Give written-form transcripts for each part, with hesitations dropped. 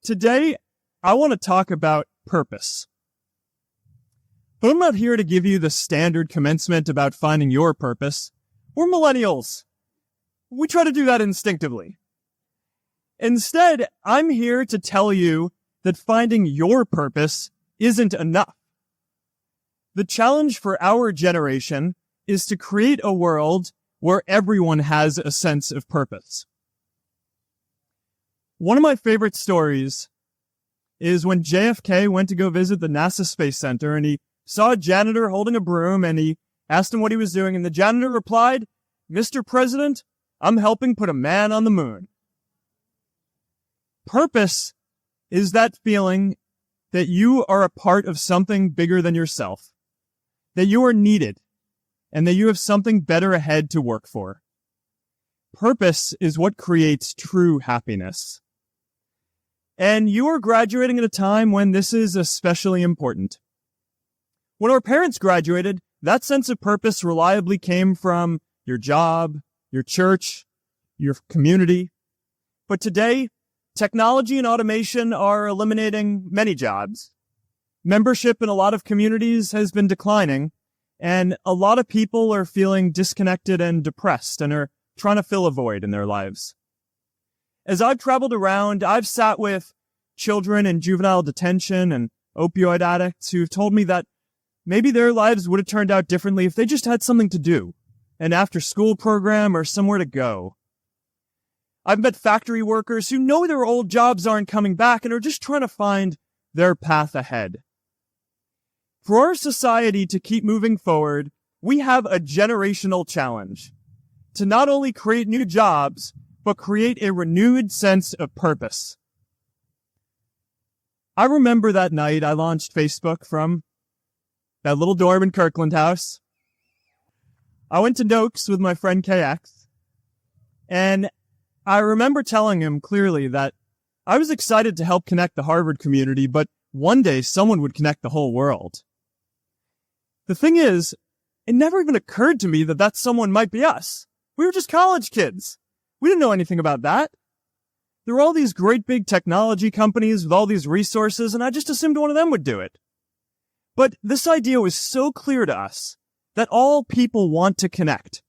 Today, I want to talk about purpose. But I'm not here to give you the standard commencement about finding your purpose. We're millennials. We try to do that instinctively. Instead, I'm here to tell you that finding your purpose isn't enough. The challenge for our generation is to create a world where everyone has a sense of purpose. One of my favorite stories is when JFK went to go visit the NASA Space Center and he saw a janitor holding a broom and he asked him what he was doing, and the janitor replied, "Mr. President, I'm helping put a man on the moon." Purpose is that feeling that you are a part of something bigger than yourself, that you are needed, and that you have something better ahead to work for. Purpose is what creates true happiness. And you are graduating at a time when this is especially important. When our parents graduated, that sense of purpose reliably came from your job, your church, your community. But today, technology and automation are eliminating many jobs. Membership in a lot of communities has been declining, and a lot of people are feeling disconnected and depressed and are trying to fill a void in their lives. As I've traveled around, I've sat with children in juvenile detention and opioid addicts who've told me that maybe their lives would have turned out differently if they just had something to do, an after-school program or somewhere to go. I've met factory workers who know their old jobs aren't coming back and are just trying to find their path ahead. For our society to keep moving forward, we have a generational challenge to not only create new jobs, but create a renewed sense of purpose. I remember that night I launched Facebook from that little dorm in Kirkland House. I went to Noakes with my friend KX, and I remember telling him clearly that I was excited to help connect the Harvard community, but one day someone would connect the whole world. The thing is, it never even occurred to me that that someone might be us. We were just college kids. We didn't know anything about that. There were all these great big technology companies with all these resources, and I just assumed one of them would do it. But this idea was so clear to us that all people want to connect.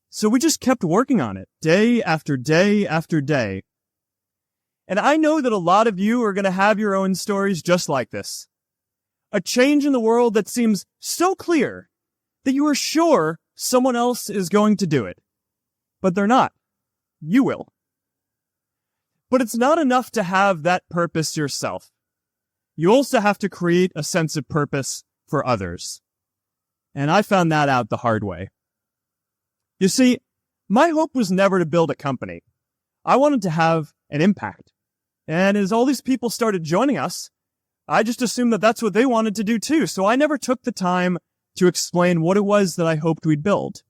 So we just kept working on it day after day after day. And I know that a lot of you are going to have your own stories just like this. A change in the world that seems so clear that you are sure someone else is going to do it. But they're not. You will. But it's not enough to have that purpose yourself. You also have to create a sense of purpose for others. And I found that out the hard way. You see, my hope was never to build a company. I wanted to have an impact. And as all these people started joining us, I just assumed that that's what they wanted to do too. So I never took the time to explain what it was that I hoped we'd build.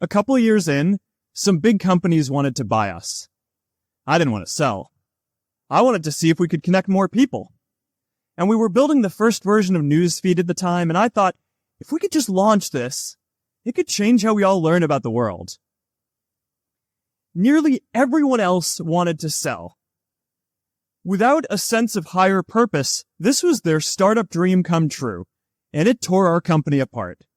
A couple of years in, some big companies wanted to buy us. I didn't want to sell. I wanted to see if we could connect more people. And we were building the first version of Newsfeed at the time, and I thought, if we could just launch this, it could change how we all learn about the world. Nearly everyone else wanted to sell. Without a sense of higher purpose, this was their startup dream come true, and it tore our company apart.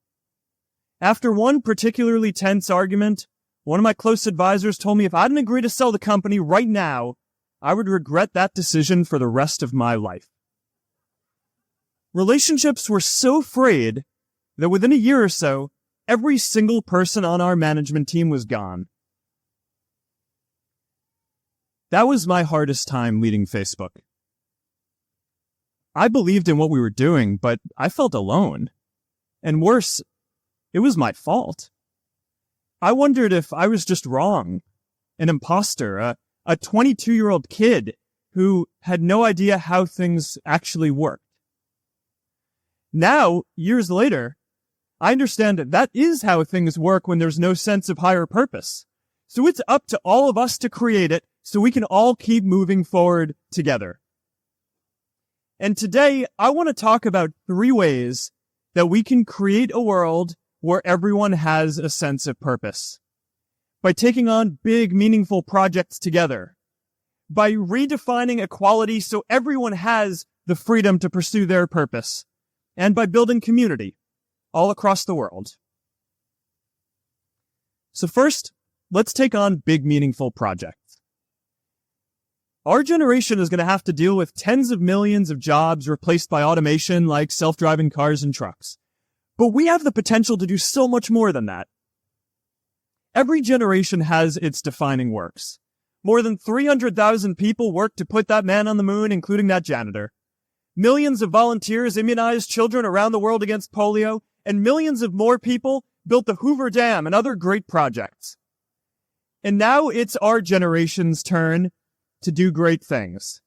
After one particularly tense argument, one of my close advisors told me if I didn't agree to sell the company right now, I would regret that decision for the rest of my life. Relationships were so frayed that within a year or so, every single person on our management team was gone. That was my hardest time leading Facebook. I believed in what we were doing, but I felt alone. And worse, it was my fault. I wondered if I was just wrong, an imposter, a 22-year-old kid who had no idea how things actually worked. Now, years later, I understand that is how things work when there's no sense of higher purpose. So it's up to all of us to create it so we can all keep moving forward together. And today, I want to talk about 3 ways that we can create a world where everyone has a sense of purpose. By taking on big, meaningful projects together, by redefining equality so everyone has the freedom to pursue their purpose, and by building community all across the world. So first, let's take on big, meaningful projects. Our generation is going to have to deal with tens of millions of jobs replaced by automation like self-driving cars and trucks. But we have the potential to do so much more than that. Every generation has its defining works. More than 300,000 people worked to put that man on the moon, including that janitor. Millions of volunteers immunized children around the world against polio, and millions of more people built the Hoover Dam and other great projects. And now it's our generation's turn to do great things.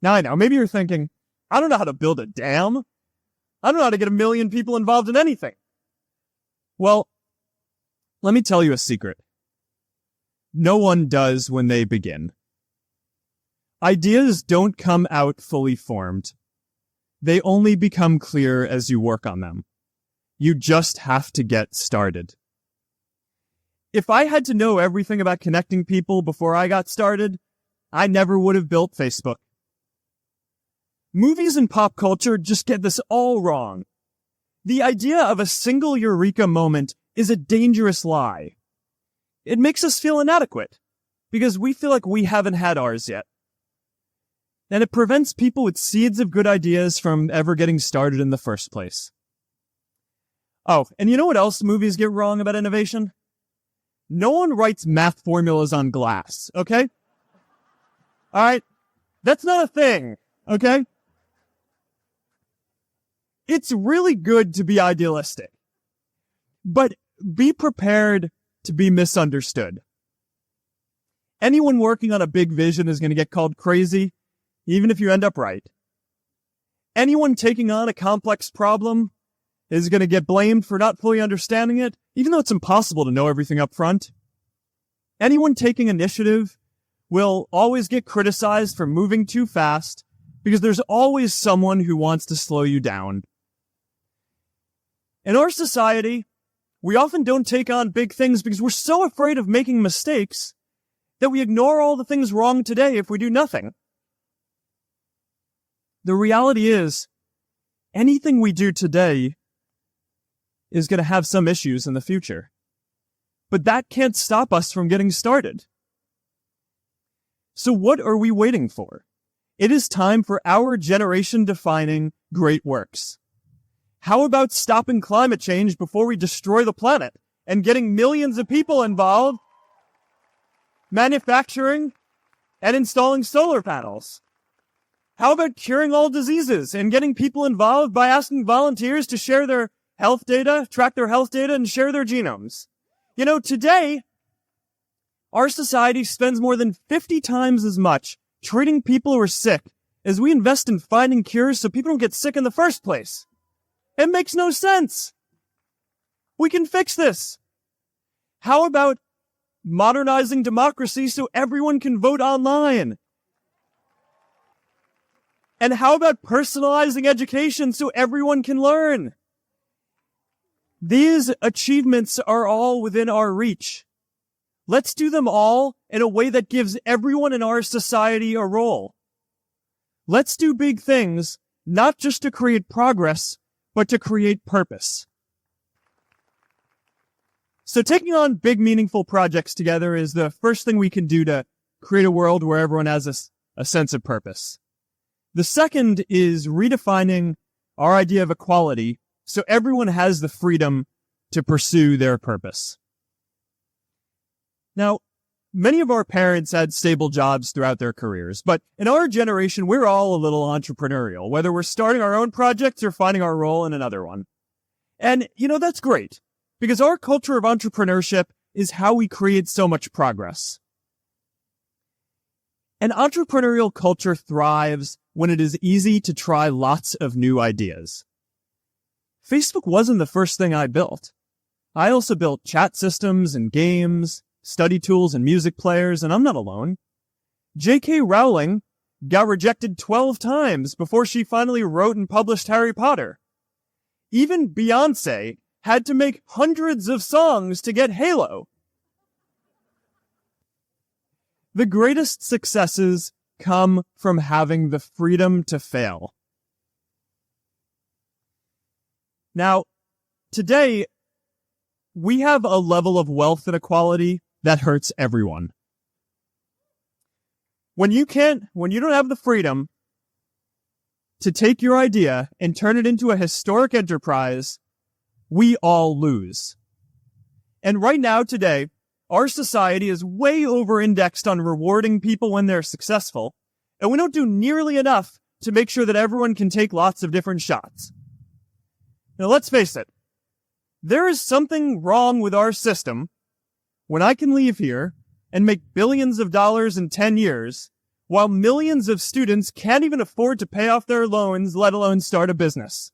Now I know, maybe you're thinking, I don't know how to build a dam. I don't know how to get 1 million people involved in anything. Well, let me tell you a secret. No one does when they begin. Ideas don't come out fully formed. They only become clear as you work on them. You just have to get started. If I had to know everything about connecting people before I got started, I never would have built Facebook. Movies and pop culture just get this all wrong. The idea of a single eureka moment is a dangerous lie. It makes us feel inadequate because we feel like we haven't had ours yet. And it prevents people with seeds of good ideas from ever getting started in the first place. Oh, and you know what else movies get wrong about innovation? No one writes math formulas on glass, okay? Alright? That's not a thing, okay? It's really good to be idealistic. But be prepared to be misunderstood. Anyone working on a big vision is going to get called crazy, even if you end up right. Anyone taking on a complex problem is going to get blamed for not fully understanding it, even though it's impossible to know everything up front. Anyone taking initiative will always get criticized for moving too fast, because there's always someone who wants to slow you down. In our society, we often don't take on big things because we're so afraid of making mistakes that we ignore all the things wrong today if we do nothing. The reality is, anything we do today is going to have some issues in the future. But that can't stop us from getting started. So what are we waiting for? It is time for our generation-defining great works. How about stopping climate change before we destroy the planet and getting millions of people involved, manufacturing and installing solar panels? How about curing all diseases and getting people involved by asking volunteers to share their health data, track their health data, and share their genomes? You know, today, our society spends more than 50 times as much treating people who are sick as we invest in finding cures so people don't get sick in the first place. It makes no sense. We can fix this. How about modernizing democracy so everyone can vote online? And how about personalizing education so everyone can learn? These achievements are all within our reach. Let's do them all in a way that gives everyone in our society a role. Let's do big things, not just to create progress, but to create purpose. So taking on big, meaningful projects together is the first thing we can do to create a world where everyone has a sense of purpose. The second is redefining our idea of equality so everyone has the freedom to pursue their purpose. Now, many of our parents had stable jobs throughout their careers, but in our generation, we're all a little entrepreneurial, whether we're starting our own projects or finding our role in another one. And, you know, that's great, because our culture of entrepreneurship is how we create so much progress. An entrepreneurial culture thrives when it is easy to try lots of new ideas. Facebook wasn't the first thing I built. I also built chat systems and games, study tools and music players, and I'm not alone. J.K. Rowling got rejected 12 times before she finally wrote and published Harry Potter. Even Beyoncé had to make hundreds of songs to get Halo. The greatest successes come from having the freedom to fail. Now, today, we have a level of wealth inequality that hurts everyone. When you don't have the freedom to take your idea and turn it into a historic enterprise, we all lose. And right now, today, our society is way over-indexed on rewarding people when they're successful, and we don't do nearly enough to make sure that everyone can take lots of different shots. Now, let's face it. There is something wrong with our system when I can leave here and make billions of dollars in 10 years, while millions of students can't even afford to pay off their loans, let alone start a business.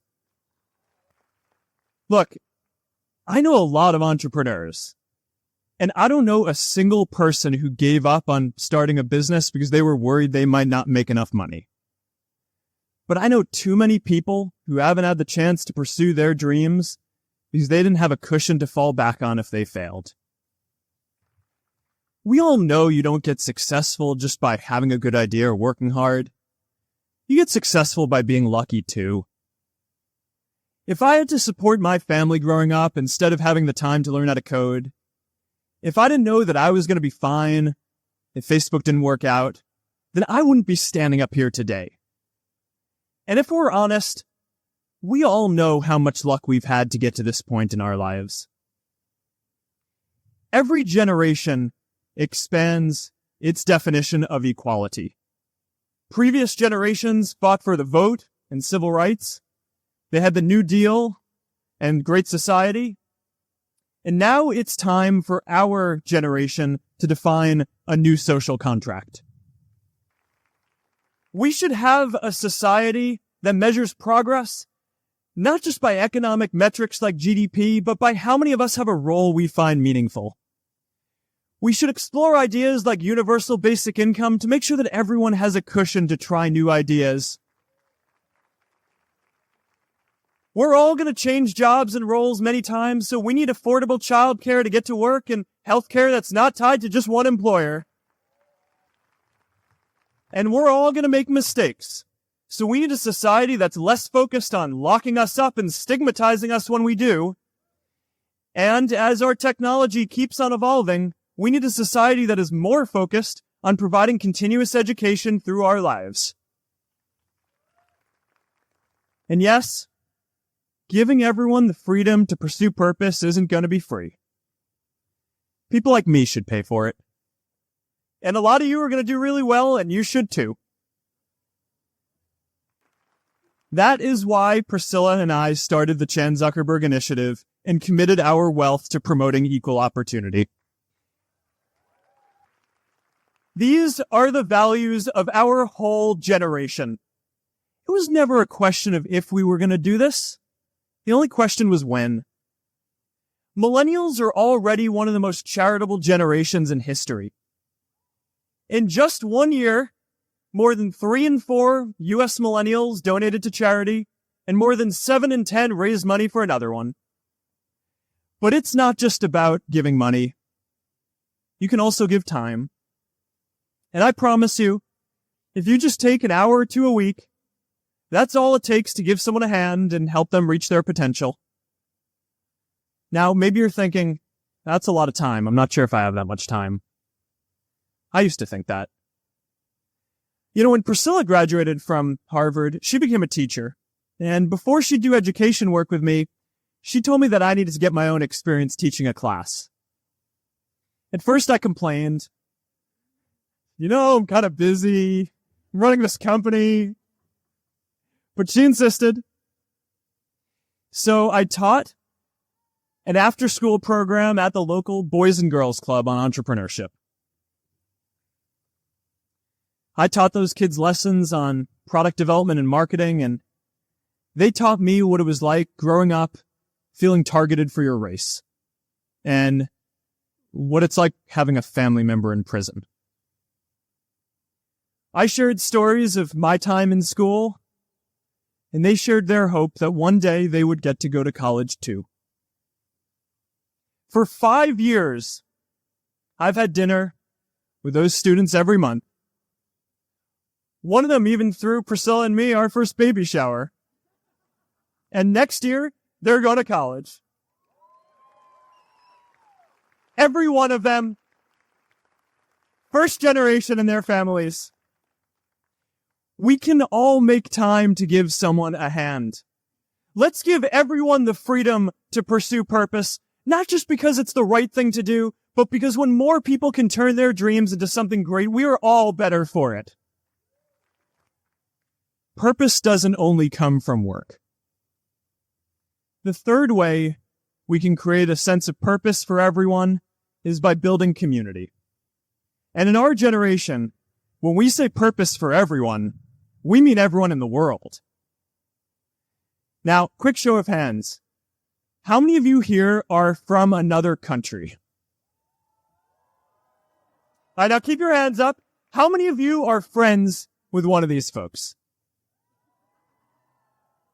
Look, I know a lot of entrepreneurs, and I don't know a single person who gave up on starting a business because they were worried they might not make enough money. But I know too many people who haven't had the chance to pursue their dreams because they didn't have a cushion to fall back on if they failed. We all know you don't get successful just by having a good idea or working hard. You get successful by being lucky too. If I had to support my family growing up instead of having the time to learn how to code, if I didn't know that I was going to be fine if Facebook didn't work out, then I wouldn't be standing up here today. And if we're honest, we all know how much luck we've had to get to this point in our lives. Every generation expands its definition of equality. Previous generations fought for the vote and civil rights. They had the New Deal and Great Society. And now it's time for our generation to define a new social contract. We should have a society that measures progress, not just by economic metrics like GDP, but by how many of us have a role we find meaningful. We should explore ideas like universal basic income to make sure that everyone has a cushion to try new ideas. We're all going to change jobs and roles many times, so we need affordable childcare to get to work and healthcare that's not tied to just one employer. And we're all going to make mistakes. So we need a society that's less focused on locking us up and stigmatizing us when we do. And as our technology keeps on evolving, we need a society that is more focused on providing continuous education through our lives. And yes, giving everyone the freedom to pursue purpose isn't going to be free. People like me should pay for it. And a lot of you are going to do really well, and you should too. That is why Priscilla and I started the Chan Zuckerberg Initiative and committed our wealth to promoting equal opportunity. These are the values of our whole generation. It was never a question of if we were going to do this. The only question was when. Millennials are already one of the most charitable generations in history. In just 1 year, more than 3 in 4 U.S. millennials donated to charity, and more than 7 in 10 raised money for another one. But it's not just about giving money. You can also give time. And I promise you, if you just take an hour or two a week, that's all it takes to give someone a hand and help them reach their potential. Now, maybe you're thinking, that's a lot of time. I'm not sure if I have that much time. I used to think that. You know, when Priscilla graduated from Harvard, she became a teacher. And before she'd do education work with me, she told me that I needed to get my own experience teaching a class. At first I complained. I'm kind of busy. I'm running this company. But she insisted. So I taught an after-school program at the local Boys and Girls Club on entrepreneurship. I taught those kids lessons on product development and marketing, and they taught me what it was like growing up feeling targeted for your race, and what it's like having a family member in prison. I shared stories of my time in school, and they shared their hope that one day they would get to go to college too. For 5 years, I've had dinner with those students every month. One of them even threw Priscilla and me our first baby shower. And next year, they're going to college. Every one of them, first generation in their families. We can all make time to give someone a hand. Let's give everyone the freedom to pursue purpose, not just because it's the right thing to do, but because when more people can turn their dreams into something great, we are all better for it. Purpose doesn't only come from work. The third way we can create a sense of purpose for everyone is by building community. And in our generation, when we say purpose for everyone, we mean everyone in the world. Now, quick show of hands. How many of you here are from another country? All right, now keep your hands up. How many of you are friends with one of these folks?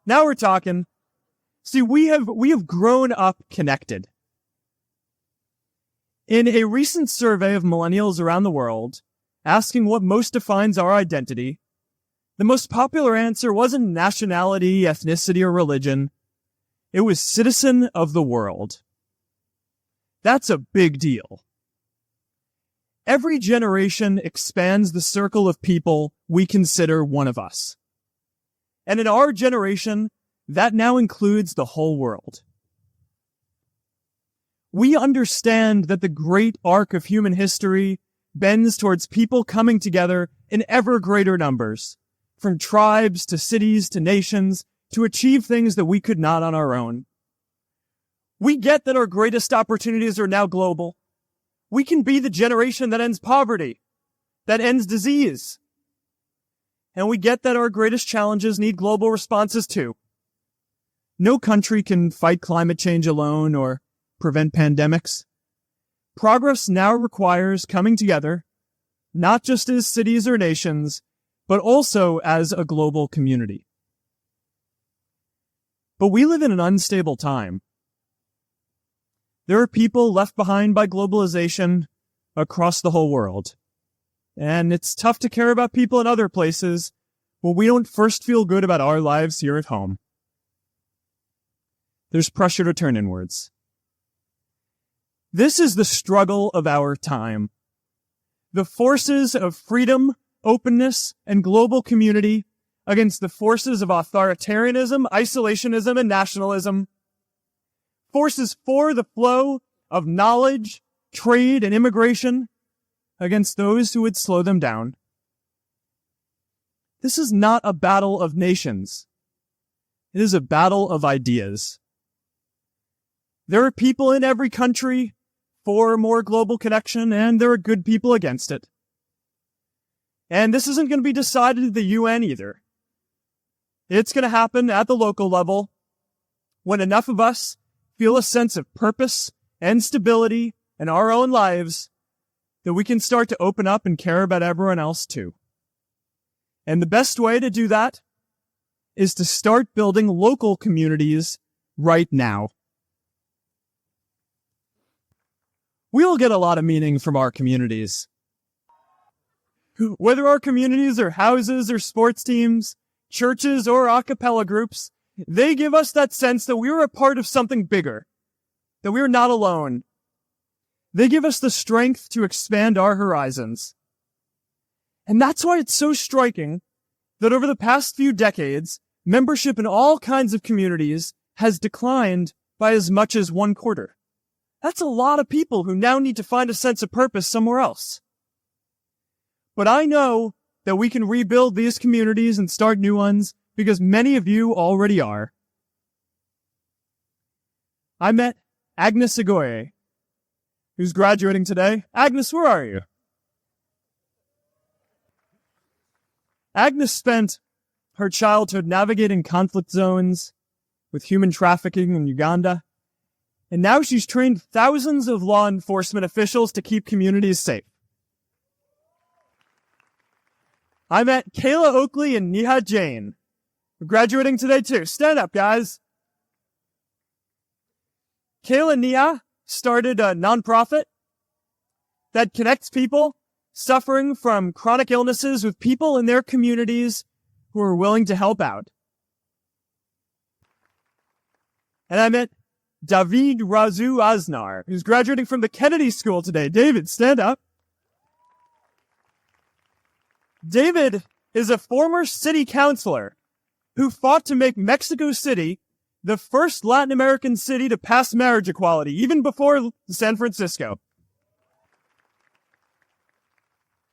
Now we're talking. See, we have grown up connected. In a recent survey of millennials around the world, asking what most defines our identity, the most popular answer wasn't nationality, ethnicity, or religion. It was citizen of the world. That's a big deal. Every generation expands the circle of people we consider one of us. And in our generation, that now includes the whole world. We understand that the great arc of human history bends towards people coming together in ever greater numbers, from tribes to cities to nations, to achieve things that we could not on our own. We get that our greatest opportunities are now global. We can be the generation that ends poverty, that ends disease. And we get that our greatest challenges need global responses too. No country can fight climate change alone or prevent pandemics. Progress now requires coming together, not just as cities or nations, but also as a global community. But we live in an unstable time. There are people left behind by globalization across the whole world. And it's tough to care about people in other places when we don't first feel good about our lives here at home. There's pressure to turn inwards. This is the struggle of our time. The forces of freedom, openness, and global community against the forces of authoritarianism, isolationism, and nationalism. Forces for the flow of knowledge, trade, and immigration against those who would slow them down. This is not a battle of nations. It is a battle of ideas. There are people in every country for more global connection, and there are good people against it. And this isn't going to be decided at the UN either. It's going to happen at the local level when enough of us feel a sense of purpose and stability in our own lives that we can start to open up and care about everyone else too. And the best way to do that is to start building local communities right now. We'll get a lot of meaning from our communities. Whether our communities are houses or sports teams, churches or a cappella groups, they give us that sense that we are a part of something bigger, that we are not alone. They give us the strength to expand our horizons. And that's why it's so striking that over the past few decades, membership in all kinds of communities has declined by as much as 1/4. That's a lot of people who now need to find a sense of purpose somewhere else. But I know that we can rebuild these communities and start new ones because many of you already are. I met Agnes Agoye, who's graduating today. Agnes, where are you? Agnes spent her childhood navigating conflict zones with human trafficking in Uganda, and now she's trained thousands of law enforcement officials to keep communities safe. I met Kayla Oakley and Neha Jain. We're graduating today too. Stand up, guys. Kayla and Neha started a nonprofit that connects people suffering from chronic illnesses with people in their communities who are willing to help out. And I met David Razu Aznar, who's graduating from the Kennedy School today. David, stand up. David is a former city councilor who fought to make Mexico City the first Latin American city to pass marriage equality, even before San Francisco.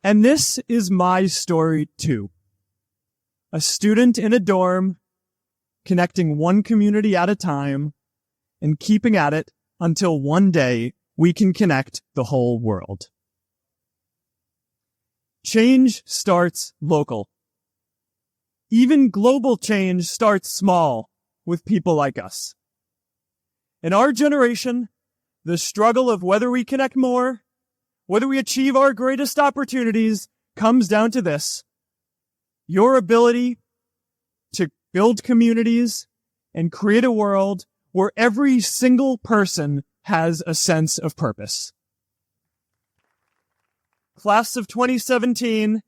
And this is my story too. A student in a dorm, connecting one community at a time, and keeping at it until one day we can connect the whole world. Change starts local. Even global change starts small with people like us. In our generation, the struggle of whether we connect more, whether we achieve our greatest opportunities, comes down to this: your ability to build communities and create a world where every single person has a sense of purpose. Class of 2017,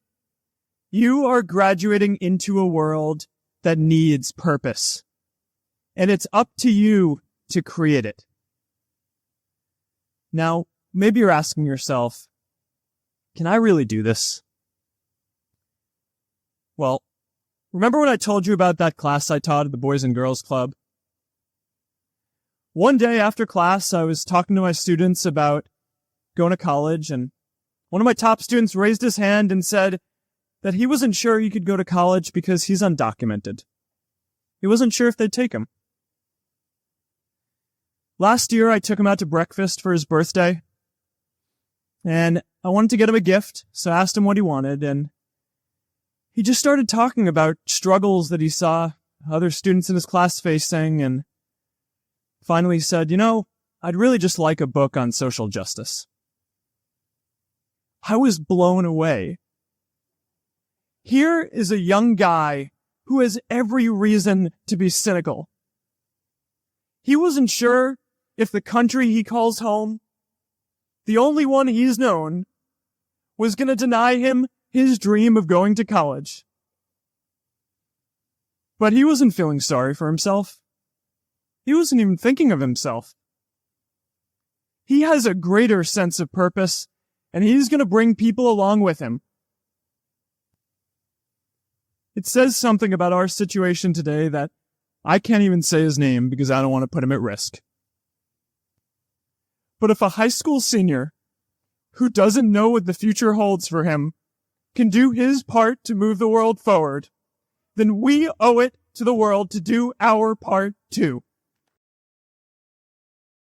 you are graduating into a world that needs purpose, and it's up to you to create it. Now, maybe you're asking yourself, can I really do this? Well, remember when I told you about that class I taught at the Boys and Girls Club? One day after class, I was talking to my students about going to college, and one of my top students raised his hand and said that he wasn't sure he could go to college because he's undocumented. He wasn't sure if they'd take him. Last year, I took him out to breakfast for his birthday, and I wanted to get him a gift, so I asked him what he wanted, and he just started talking about struggles that he saw other students in his class facing, and finally said, I'd really just like a book on social justice. I was blown away. Here is a young guy who has every reason to be cynical. He wasn't sure if the country he calls home, the only one he's known, was going to deny him his dream of going to college. But he wasn't feeling sorry for himself. He wasn't even thinking of himself. He has a greater sense of purpose, and he's going to bring people along with him. It says something about our situation today that I can't even say his name because I don't want to put him at risk. But if a high school senior who doesn't know what the future holds for him can do his part to move the world forward, then we owe it to the world to do our part too.